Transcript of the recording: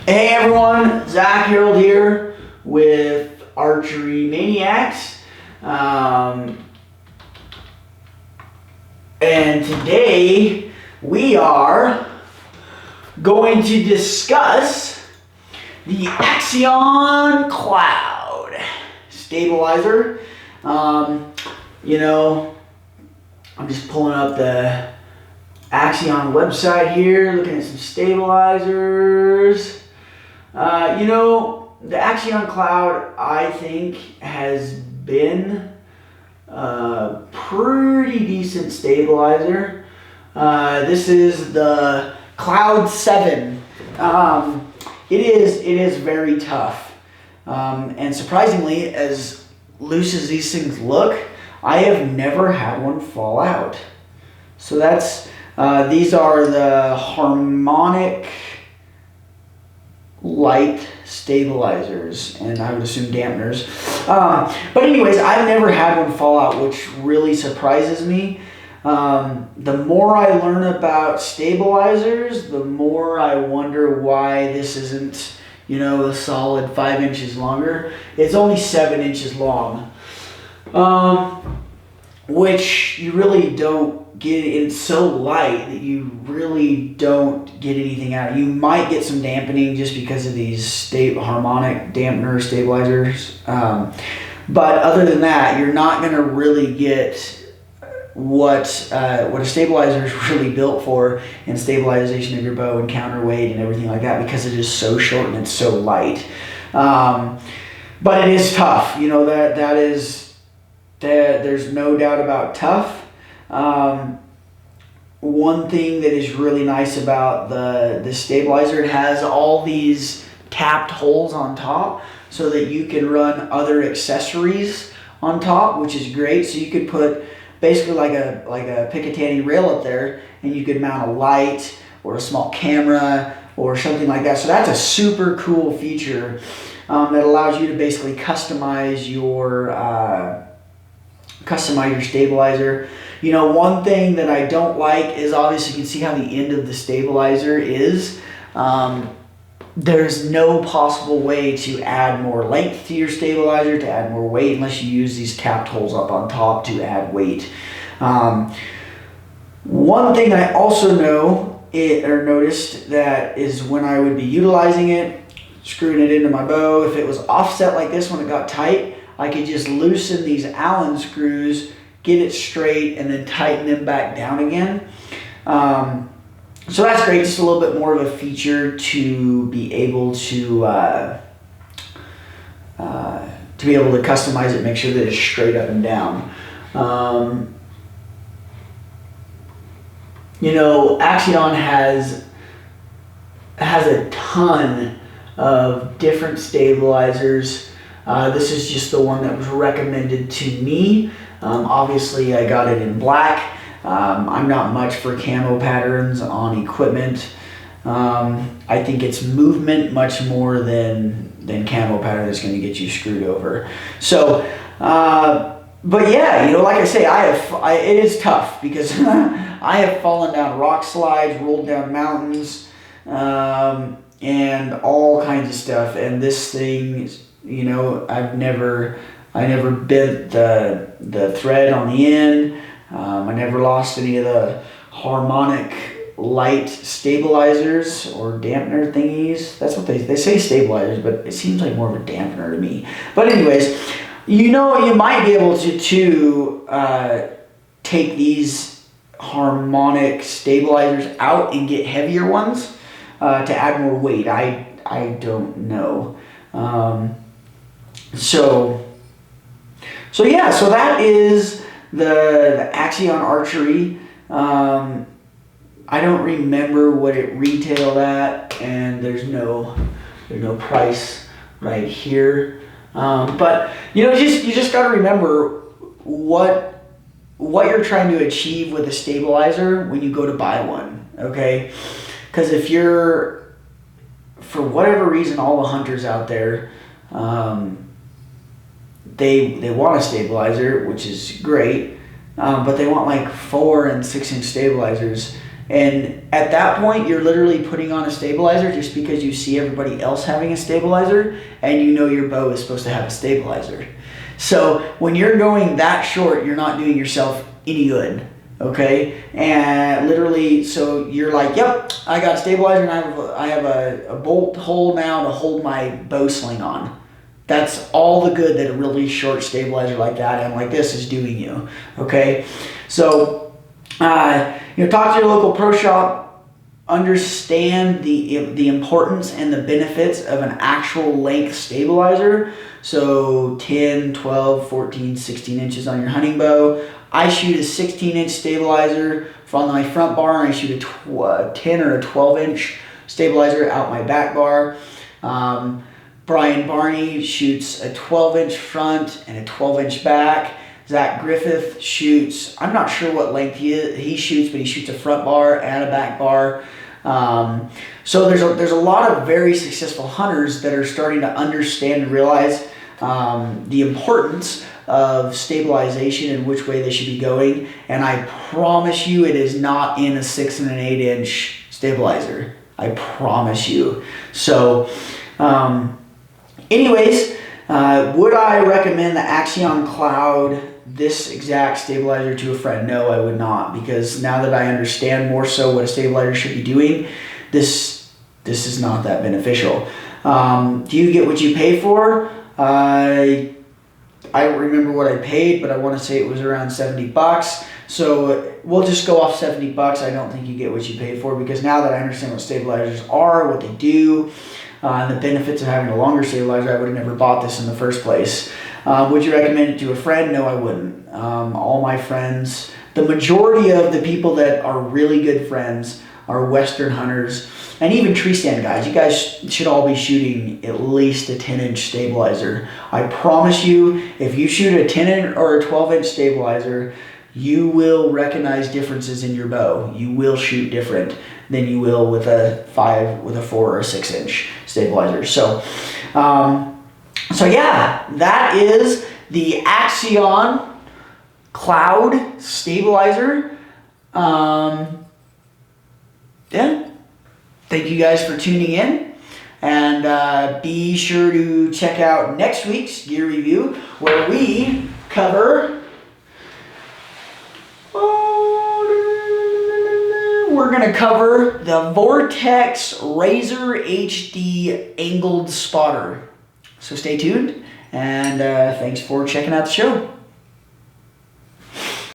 Hey everyone, Zach Herold here with Archery Maniacs. And today we are going to discuss the Axion Cloud stabilizer. I'm just pulling up the Axion website here, looking at some stabilizers. The Axion Cloud, I think, has been a pretty decent stabilizer. This is the Cloud 7. It is very tough. And surprisingly, as loose as these things look, I have never had one fall out. So these are the harmonic light stabilizers, and I would assume dampeners. But anyways, I've never had one fall out, which really surprises me. The more I learn about stabilizers, the more I wonder why this isn't, a solid 5 inches longer. It's only 7 inches long, which you really don't get. It's so light that you really don't get anything out. You might get some dampening just because of these harmonic dampener stabilizers, but other than that, you're not going to really get what a stabilizer is really built for in stabilization of your bow and counterweight and everything like that, because it is so short and it's so light. But it is tough. There's no doubt about tough. One thing that is really nice about the stabilizer, it has all these tapped holes on top so that you can run other accessories on top, which is great. So you could put basically like a Picatinny rail up there, and you could mount a light or a small camera or something like that. So that's a super cool feature that allows you to basically customize your stabilizer. One thing that I don't like is, obviously you can see how the end of the stabilizer is. There's no possible way to add more length to your stabilizer, to add more weight, unless you use these tapped holes up on top to add weight. One thing I also noticed that is when I would be utilizing it, screwing it into my bow, if it was offset like this when it got tight, I could just loosen these Allen screws, get it straight, and then tighten them back down again. So that's great, just a little bit more of a feature to be able to customize it, make sure that it's straight up and down. Axion has a ton of different stabilizers. This is just the one that was recommended to me. Obviously I got it in black. I'm not much for camo patterns on equipment. I think it's movement much more than camo pattern that's going to get you screwed over. So, but yeah, like I say, it is tough because I have fallen down rock slides, rolled down mountains, and all kinds of stuff. And this thing, I never bent the thread on the end. I never lost any of the harmonic light stabilizers or dampener thingies. That's what they say, stabilizers, but it seems like more of a dampener to me. But anyways, you might be able to take these harmonic stabilizers out and get heavier ones to add more weight. I don't know. So that is the Axion Archery. I don't remember what it retailed at, and there's no price right here. But you just got to remember what you're trying to achieve with a stabilizer when you go to buy one. Okay, because if you're, for whatever reason, all the hunters out there, they want a stabilizer, which is great, but they want like 4 and 6 inch stabilizers, And at that point, you're literally putting on a stabilizer just because you see everybody else having a stabilizer and you know your bow is supposed to have a stabilizer. So when you're going that short, you're not doing yourself any good, okay? And literally, so you're like, yep, I got a stabilizer and I have a bolt hole now to hold my bow sling on. That's all the good that a really short stabilizer like that and like this is doing you, okay? So, talk to your local pro shop, understand the importance and the benefits of an actual length stabilizer. So 10, 12, 14, 16 inches on your hunting bow. I shoot a 16-inch stabilizer from my front bar, and I shoot a 10 or a 12-inch stabilizer out my back bar. Brian Barney shoots a 12-inch front and a 12-inch back. Zach Griffith shoots, I'm not sure what length he shoots, but he shoots a front bar and a back bar. So there's a lot of very successful hunters that are starting to understand and realize the importance of stabilization and which way they should be going. And I promise you it is not in a 6 and an 8-inch stabilizer. I promise you. So anyways, would I recommend the Axion Cloud, this exact stabilizer, to a friend? No, I would not, because now that I understand more so what a stabilizer should be doing, this is not that beneficial. Do you get what you pay for? I don't remember what I paid, but I want to say it was around $70. So we'll just go off $70. I don't think you get what you pay for, because now that I understand what stabilizers are, what they do, and the benefits of having a longer stabilizer, I would have never bought this in the first place. Would you recommend it to a friend? No, I wouldn't. All my friends, the majority of the people that are really good friends are Western hunters, and even tree stand guys. You guys should all be shooting at least a 10-inch stabilizer. I promise you, if you shoot a 10 or a 12-inch stabilizer, you will recognize differences in your bow. You will shoot different than you will with a 4 or a 6-inch stabilizer. So yeah, that is the Axion Cloud stabilizer. Yeah. Thank you guys for tuning in, and be sure to check out next week's gear review, where we cover, we're going to cover the Vortex Razor HD Angled Spotter. So stay tuned, and thanks for checking out the show.